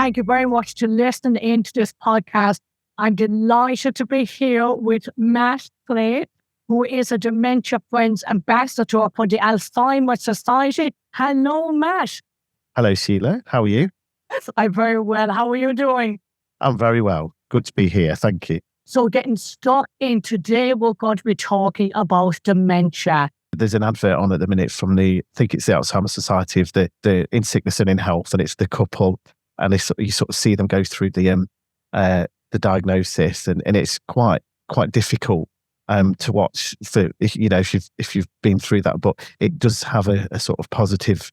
thank you very much to listen into this podcast. I'm delighted to be here with Matt Clay, who is a Dementia Friends Ambassador for the Alzheimer's Society. Hello, Matt. Hello, Sheila. How are you? I'm very well. How are you doing? I'm very well. Good to be here. Thank you. So getting stuck in today, we're going to be talking about dementia. There's an advert on at the minute from I think it's the Alzheimer's Society of the In Sickness and in Health, and it's the couple, and you sort of see them go through the diagnosis, and it's quite difficult to watch for if you've been through that, but it does have a sort of positive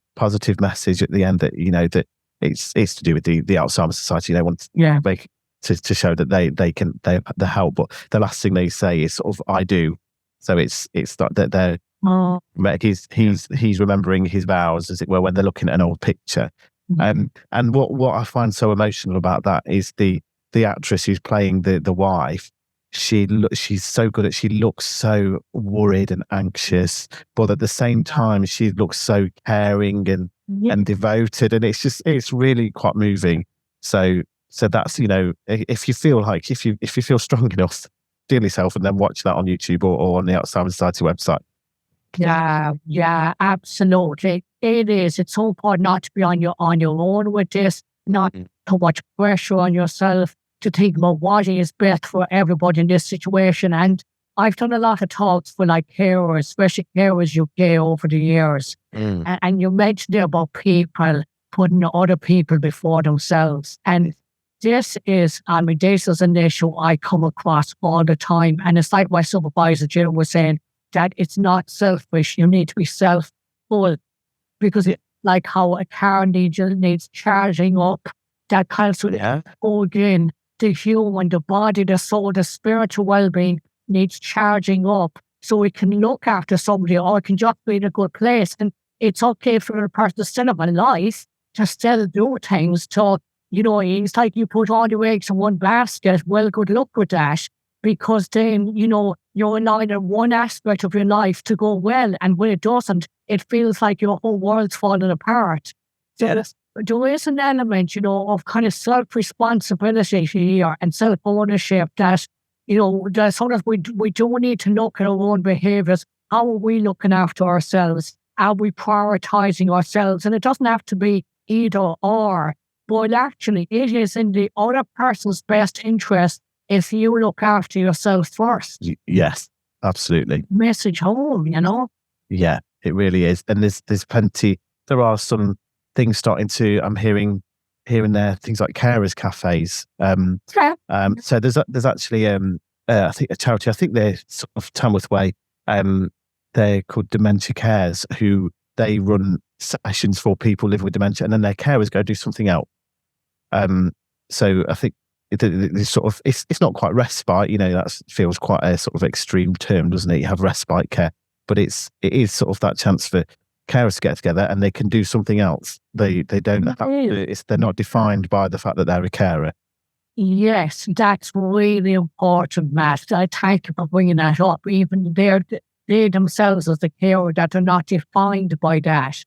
message at the end that that it's to do with the Alzheimer's Society. They want to show that they help, but the last thing they say is sort of I do. So it's that they're he's remembering his vows, as it were, when they're looking at an old picture. And what I find so emotional about that is the actress who's playing the wife. She's so good she looks so worried and anxious, but at the same time she looks so caring and devoted, and it's really quite moving. So that's if you feel strong enough, deal yourself and then watch that on YouTube or on the Alzheimer's Society website. Yeah, absolutely. It is. It's so important not to be on your own with this, not too much pressure on yourself to think about what is best for everybody in this situation. And I've done a lot of talks for carers, especially Carers UK over the years. And you mentioned there about people putting other people before themselves. And this is an issue I come across all the time. And it's like my supervisor, Jill, was saying, that it's not selfish. You need to be self-full, because it's like how a car needs charging up. That kind of again, the human, the body, the soul, the spiritual well-being needs charging up so we can look after somebody, or it can just be in a good place. And it's okay for a person to still have a life, to still do things. So, it's like you put all your eggs in one basket. Well, good luck with that. Because then, you're relying on one aspect of your life to go well. And when it doesn't, it feels like your whole world's falling apart. There is an element, of kind of self-responsibility here and self-ownership that, that sometimes we do need to look at our own behaviours. How are we looking after ourselves? Are we prioritising ourselves? And it doesn't have to be either or, but actually it is in the other person's best interest if you look after yourself first. Yes, absolutely. Message home, Yeah, it really is. And there's plenty. There are some things starting to. I'm hearing here and there things like carers cafes. So there's actually I think a charity. I think they're sort of Tamworth way. They're called Dementia Cares, who they run sessions for people living with dementia, and then their carers go do something else. So I think. It's not quite respite, that feels quite a sort of extreme term, doesn't it? You have respite care, but it is sort of that chance for carers to get together and they can do something else. They don't have they're not defined by the fact that they're a carer. Yes, that's really important, Matt. I thank you for bringing that up. Even they themselves as a carer, that are not defined by that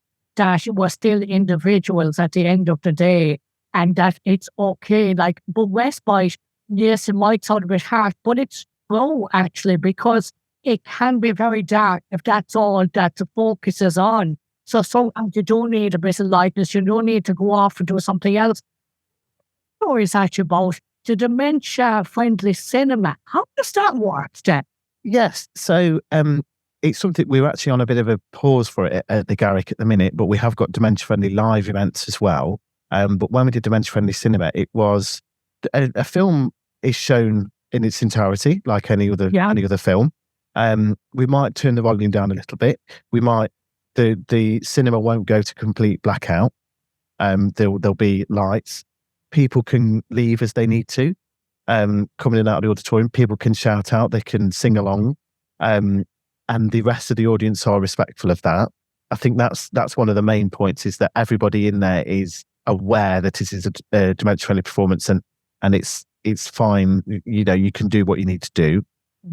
we're still individuals at the end of the day. And that it's okay, but respite, yes, it might sound a bit harsh, but it's true actually, because it can be very dark if that's all that the focus is on. So sometimes you don't need a bit of lightness, you don't need to go off and do something else. Or is actually about the dementia-friendly cinema. How does that work then? Yes, so it's something we're actually on a bit of a pause for it at the Garrick at the minute, but we have got dementia-friendly live events as well. But when we did Dementia Friendly Cinema, it was a film is shown in its entirety, like any other film. We might turn the volume down a little bit. We might the cinema won't go to complete blackout. There'll be lights. People can leave as they need to. Coming in and out of the auditorium, people can shout out. They can sing along, and the rest of the audience are respectful of that. I think that's one of the main points, is that everybody in there is aware that it is a dementia-friendly performance, and it's fine. You can do what you need to do.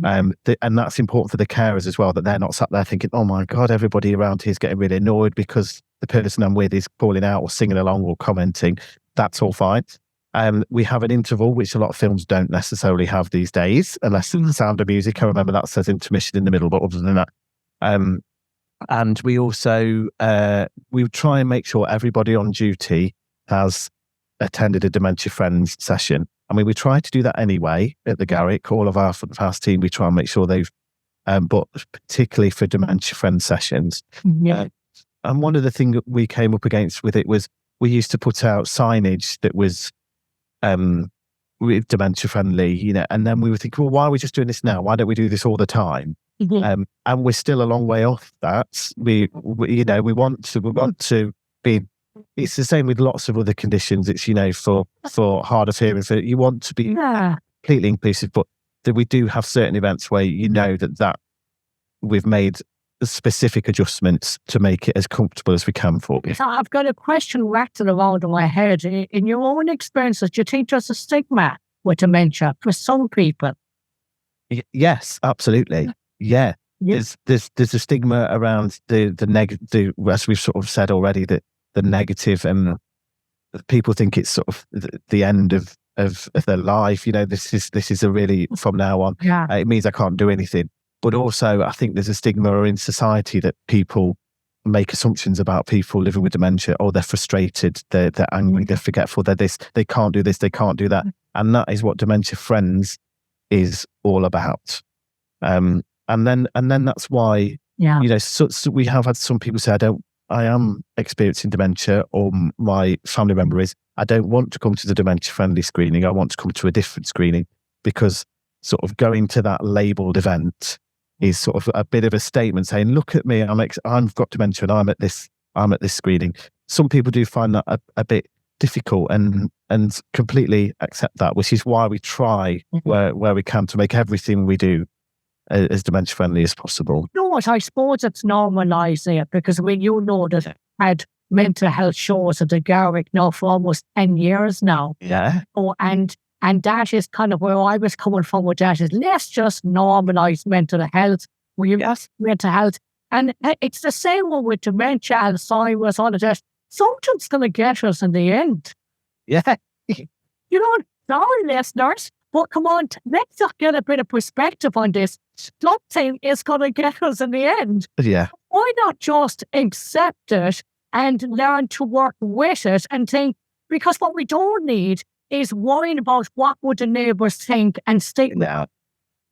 And that's important for the carers as well, that they're not sat there thinking, oh my God, everybody around here is getting really annoyed because the person I'm with is calling out or singing along or commenting, that's all fine. We have an interval, which a lot of films don't necessarily have these days, unless it's the Sound of Music. I remember that says intermission in the middle, but other than that, and we also we try and make sure everybody on duty has attended a Dementia Friends session. I mean, we try to do that anyway at the Garrick. All of our front of house team, we try and make sure they've, but particularly for Dementia Friends sessions. Yeah. And one of the things that we came up against with it was we used to put out signage that was dementia friendly, and then we would think, well, why are we just doing this now? Why don't we do this all the time? Mm-hmm. And we're still a long way off that. We want to be. It's the same with lots of other conditions. It's for hard of hearing, you want to be completely inclusive, but that we do have certain events where that we've made specific adjustments to make it as comfortable as we can for you. So I've got a question rattling around in my head. In your own experiences, do you think there's a stigma with dementia for some people? Yes, absolutely. Yeah. There's a stigma around the negative, as we've sort of said already, that the negative, and people think it's sort of the end of their life. This is a really, from now on, it means I can't do anything. But also, I think there's a stigma in society that people make assumptions about people living with dementia. Oh, they're frustrated, they're angry, they're forgetful, they're this, they can't do this, they can't do that. And that is what Dementia Friends is all about. And then that's why, so we have had some people say, I am experiencing dementia, or my family member is, I don't want to come to the dementia friendly screening. I want to come to a different screening, because sort of going to that labelled event is sort of a bit of a statement saying, look at me, I've got dementia and I'm at this screening. Some people do find that a bit difficult and completely accept that, which is why we try where we can to make everything we do as dementia friendly as possible. You know what? I suppose it's normalising it, because that I had mental health shows at the Garrick now for almost 10 years now. Yeah. Oh, and that is kind of where I was coming from with that, is let's just normalise mental health. Mental health. And it's the same one with dementia, Alzheimer's, all of that. Something's going to get us in the end. Yeah. Sorry, listeners, but come on, let's just get a bit of perspective on this. Something is going to get us in the end. Yeah. Why not just accept it and learn to work with it and think, because what we don't need is worrying about what would the neighbours think and stigma. Yeah.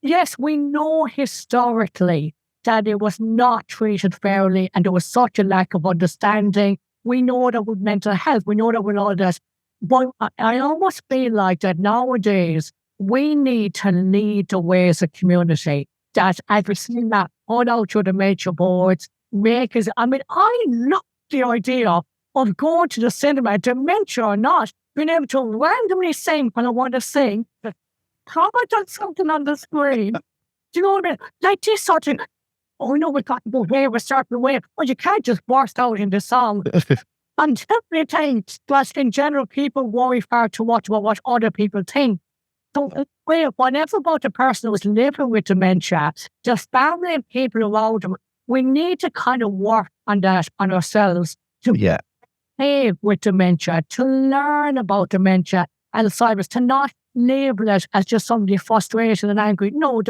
Yes, we know historically that it was not treated fairly and there was such a lack of understanding. We know that with mental health, we know that with all that. But I almost feel like that nowadays we need to lead the way as a community. That as we've seen that put out your dementia boards, I love the idea of going to the cinema, dementia or not, being able to randomly sing when I want to sing. Comment on something on the screen. Do you know what I mean? Like this sort of, we've got to behave a certain way. Well, you can't just burst out into song. And definitely think that in general, people worry far too much about what other people think. So, whatever about the person who's living with dementia, the family and people around them, we need to kind of work on that on ourselves to behave with dementia, to learn about dementia, Alzheimer's, to not label it as just somebody frustrated and angry. No,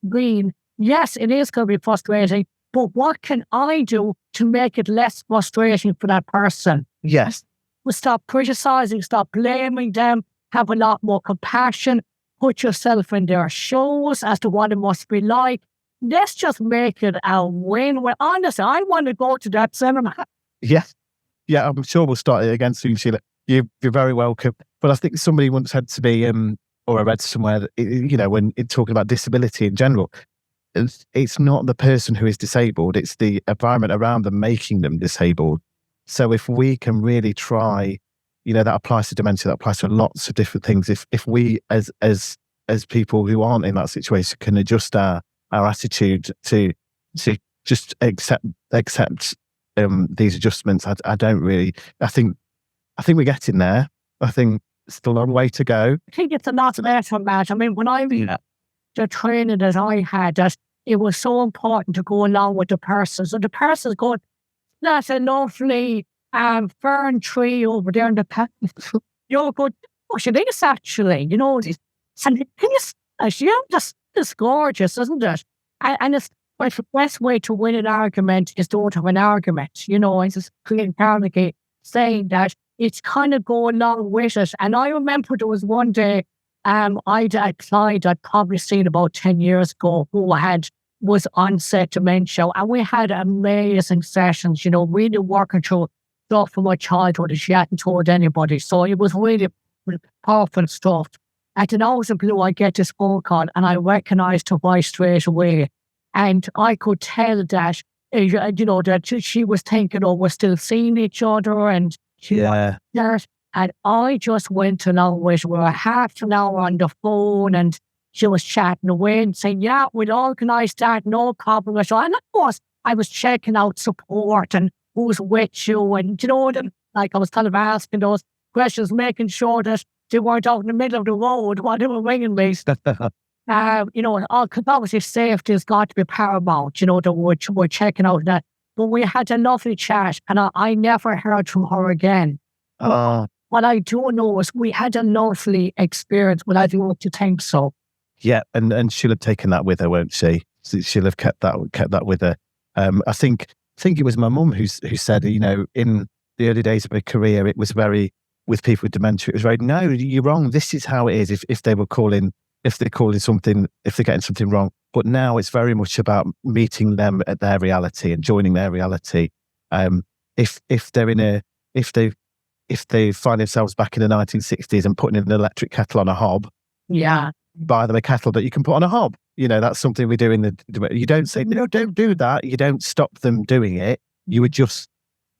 green. Yes, it is going to be frustrating, but what can I do to make it less frustrating for that person? Yes. We stop criticising, stop blaming them, have a lot more compassion, put yourself in their shoes as to what it must be like. Let's just make it a win. Well, honestly, I want to go to that cinema. Yes. Yeah, I'm sure we'll start it again soon, Sheila. You're very welcome. But I think somebody once said to me, or I read somewhere, that, when talking about disability in general, it's not the person who is disabled, it's the environment around them making them disabled. So if we can really try, that applies to dementia, that applies to lots of different things. If we as people who aren't in that situation can adjust our attitude to just accept these adjustments, I think we're getting there. I think it's still a long way to go. I think it's a lot less from that. I mean, when I the training that I had, that it was so important to go along with the person. So the person's going, that's a lovely fern tree over there in the path. You're good. Oh, it is actually, and it is, it's gorgeous, isn't it? And it's like the best way to win an argument is don't have an argument. It's just Clean Carnegie saying that it's kind of go along with it. And I remember there was one day, I'd a client I'd probably seen about 10 years ago who was onset dementia, and we had amazing sessions, really working through stuff from my childhood that she hadn't told anybody. So it was really powerful stuff. And then out of the blue, I get this phone call, and I recognised her voice straight away. And I could tell that, that she was thinking, oh, we're still seeing each other, and she was that. And I just went along with her. We were half an hour on the phone, and she was chatting away and saying, yeah, we'll organise that, no problem at all. And of course, I was checking out support and who's with you, and I was kind of asking those questions, making sure that they weren't out in the middle of the road while they were ringing me. Because obviously safety has got to be paramount, that we're checking out that. But we had a lovely chat, and I never heard from her again. What I do know is we had a lovely experience, but I don't think so. Yeah, and she'll have taken that with her, won't she? She'll have kept that with her. I think it was my mum who said, in the early days of her career, it was very, with people with dementia, it was very, no, you're wrong. This is how it is. If they're getting something wrong. But now it's very much about meeting them at their reality and joining their reality. If they find themselves back in the 1960s and putting an electric kettle on a hob, buy them a kettle that you can put on a hob. That's something we do you don't say, no, don't do that. You don't stop them doing it. You adjust,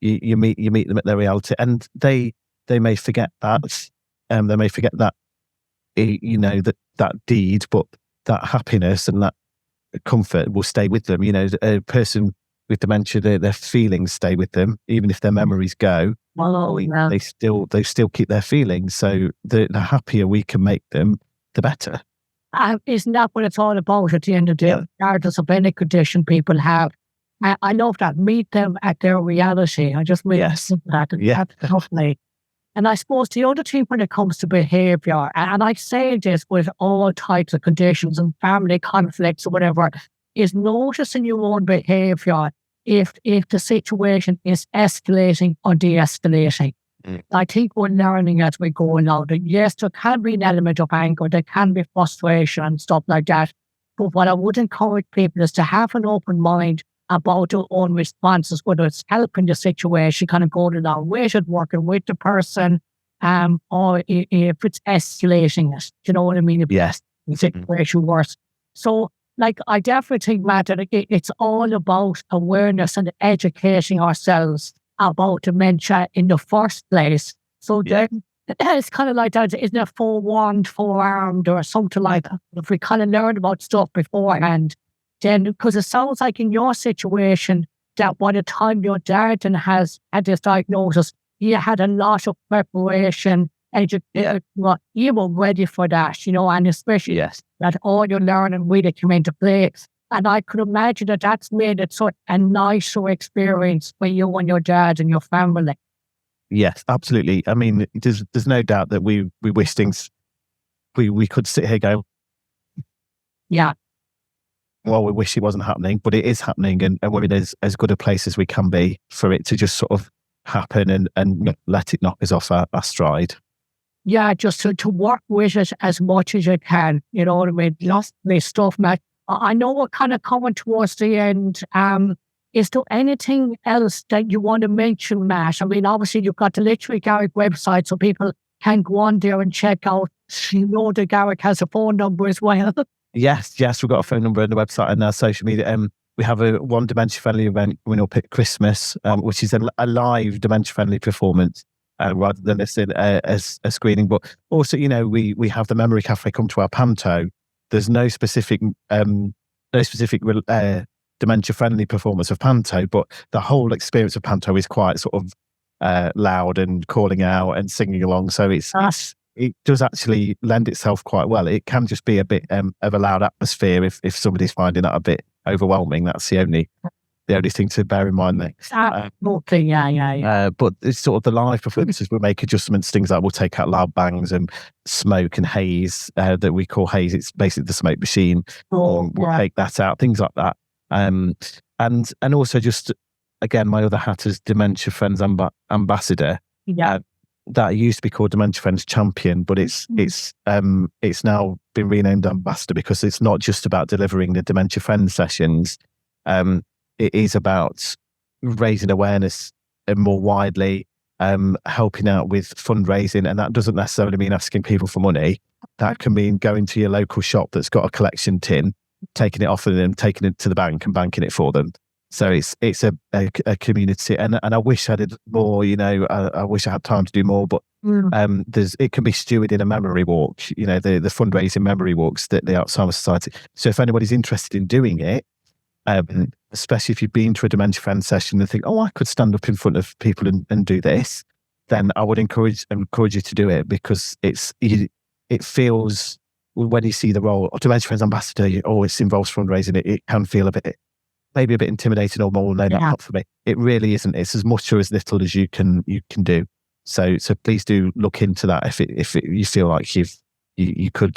you meet them at their reality, and they may forget that. They may forget that, that deed, but that happiness and that comfort will stay with them. A person with dementia, their feelings stay with them, even if their memories go. They still keep their feelings. So the happier we can make them, the better. Isn't that what it's all about at the end of the day? Regardless of any condition people have. I love that. Meet them at their reality. I just really think that. Absolutely. And I suppose the other thing when it comes to behaviour, and I say this with all types of conditions and family conflicts or whatever, is noticing your own behaviour if the situation is escalating or de-escalating. I think we're learning as we go along that yes, there can be an element of anger, there can be frustration and stuff like that. But what I would encourage people is to have an open mind about their own responses, whether it's helping the situation, kind of going along with it, working with the person, or if it's escalating it. Do you know what I mean? Yes. The situation worse. So, I definitely think, Matt, that it's all about awareness and educating ourselves about dementia in the first place. So then it's kind of like that, isn't it, forewarned, forearmed, or something like that. If we kind of learn about stuff beforehand, then, because it sounds like in your situation that by the time your dad has had this diagnosis, you had a lot of preparation and you were ready for that, and especially that all your learning really came into play. And I could imagine that that's made it such a nicer experience for you and your dad and your family. Yes, absolutely. I mean, there's no doubt that we wish things, we could sit here going, well, we wish it wasn't happening, but it is happening, and we're in as good a place as we can be for it to just sort of happen and let it knock us off our stride. Yeah, just to work with it as much as you can, you know what I mean? Lost this stuff, Matt. I know we're kind of coming towards the end. Is there anything else that you want to mention, Matt? I mean, obviously you've got the Lichfield Garrick website, so people can go on there and check out. The Garrick has a phone number as well. Yes, we've got a phone number on the website and our social media. We have one dementia-friendly event coming up at Christmas, which is a live dementia-friendly performance rather than as a screening. But also, we have the Memory Cafe come to our panto. There's no specific dementia-friendly performance of panto, but the whole experience of panto is quite sort of loud and calling out and singing along. So it does actually lend itself quite well. It can just be a bit of a loud atmosphere if somebody's finding that a bit overwhelming. That's the only the only thing to bear in mind there. Absolutely, yeah. But it's sort of the live performances. We make adjustments, things like we'll take out loud bangs and smoke and haze that we call haze. It's basically the smoke machine. We'll take that out, things like that. And also just, again, my other hat as Dementia Friends Ambassador. Yeah. That used to be called Dementia Friends Champion, but it's now been renamed Ambassador because it's not just about delivering the Dementia Friends sessions. It is about raising awareness and more widely, helping out with fundraising, and that doesn't necessarily mean asking people for money. That can mean going to your local shop that's got a collection tin, taking it off of them, taking it to the bank and banking it for them. So it's a community, and I wish I did more. I wish I had time to do more, but it can be stewarded in a memory walk. The fundraising memory walks that the Alzheimer's Society. So if anybody's interested in doing it, especially if you've been to a Dementia Friends session and think, oh, I could stand up in front of people and do this, then I would encourage you to do it, because it feels, when you see the role of Dementia Friends Ambassador, it involves fundraising. It can feel maybe a bit intimidating, or more, no, not for me. It really isn't. It's as much or as little as you can do. So please do look into that if you feel like you could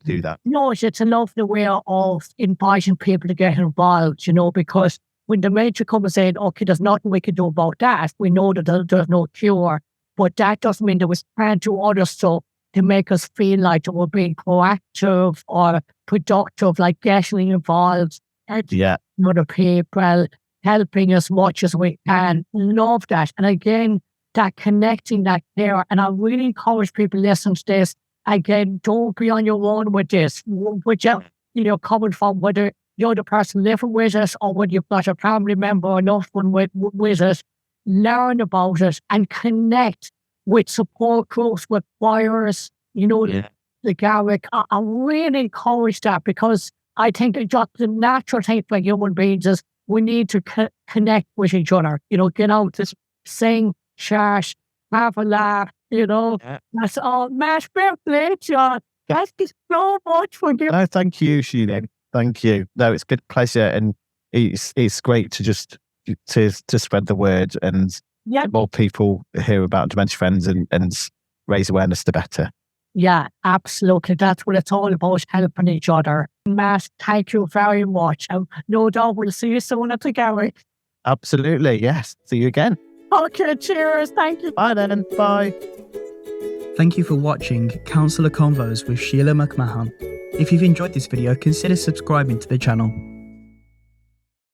do that. No, it's a lovely way of inviting people to get involved, because when dementia comes and saying, okay, there's nothing we can do about that, we know that there's no cure, but that doesn't mean that we can't do other stuff to make us feel like we're being proactive or productive, like getting involved. Other people, helping as much as we can. Love that. And again, that connecting, that care. And I really encourage people listening to this, again, don't be on your own with this. Whichever, coming from, whether you're the person living with us or whether you've got a family member or loved one with us, learn about it and connect with support groups, with choirs, the Garrick. I really encourage that, because I think it's just the natural thing for human beings is we need to connect with each other. Get out, to sing, chat, have a laugh. That's all. Mash birthday, John. Thank you so much for giving. No, thank you, Sheila. Thank you. No, it's been a pleasure, and it's great to just to spread the word, and the more people hear about Dementia Friends and raise awareness, the better. Yeah, absolutely. That's what it's all about, helping each other. Matt, thank you very much. No doubt we'll see you soon at the Garrick. Absolutely, yes. See you again. Okay, cheers. Thank you. Bye then. Bye. Thank you for watching Counsellor Convos with Sheila McMahon. If you've enjoyed this video, consider subscribing to the channel.